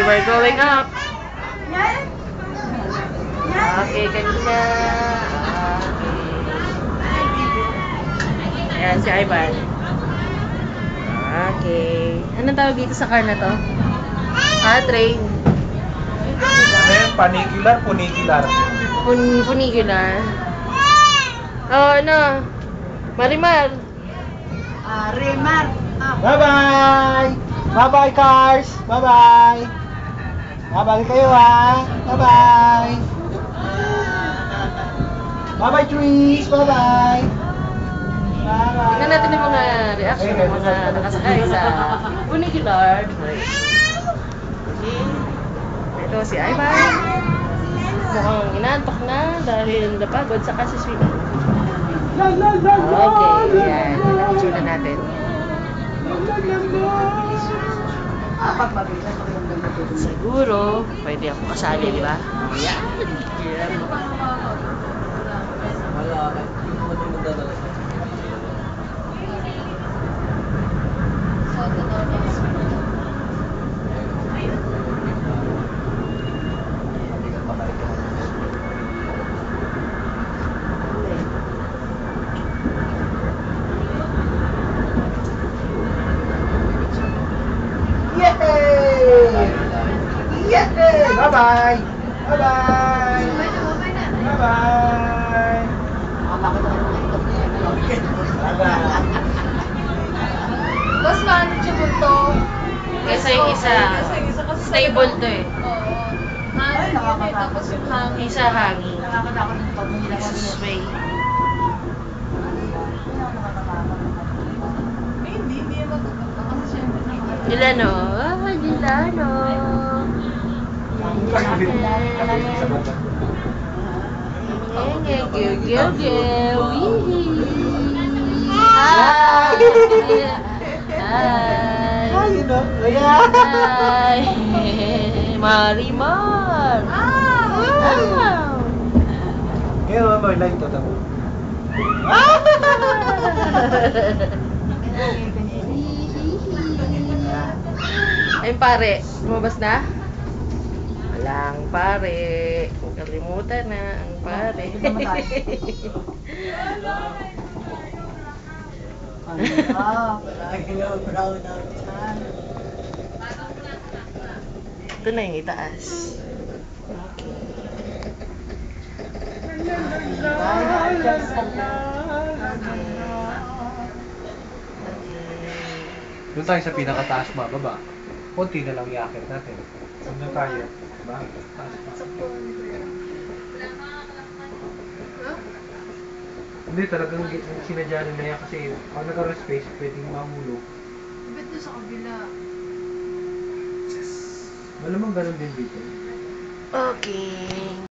we're going up. Okay, kanina. Okay. Ayan, si Ivan. Okay. Anong tawag dito sa car na to? Train. Ano yun? Panicular? Funicular? Funicular. Oh, ano? Marimar. Remar. Bye-bye! Bye-bye, cars! Bye-bye! Bye-bye kayo, ha! Bye-bye! Bye-bye, trees! Bye-bye! Bye-bye! Tingnan natin yung mga reaction ng mga nakasakay sa funicular. Okay. Ito si Ivan. Mukhang inaantok na dahil napagod sa kasiswimming. Okay, yan. Picture na natin. Siguro, pwede ako kasali, di ba? Yan. Yan. Yay! Bye-bye! Bye-bye! Bye-bye! Mas manageable to. Kaysa yung isa, stable to eh. Ay, tapos yung hangin. Isa hangin. Nakakatakot ng pag-mula sa Sway. Hindi naman tutugtog kasi syempre nakakatakot. Dilano. Dilano. Hi! Hi! Marimar! Kaya naman, live to tamo. Ay, pare, lumabas na? Walang pare. Kalimutan na ang pare. Ito na yung itaas. Okay. Doon tayo sa pinakataas bababa. Konti na lang i-akit natin. Saan na tayo? Diba? Taas pa. Hindi, talagang sinadya nila yan kasi pag nagkaroon space, pwedeng mahulog. Ba't doon sa kabila? Malamang ganun din dito. Okay.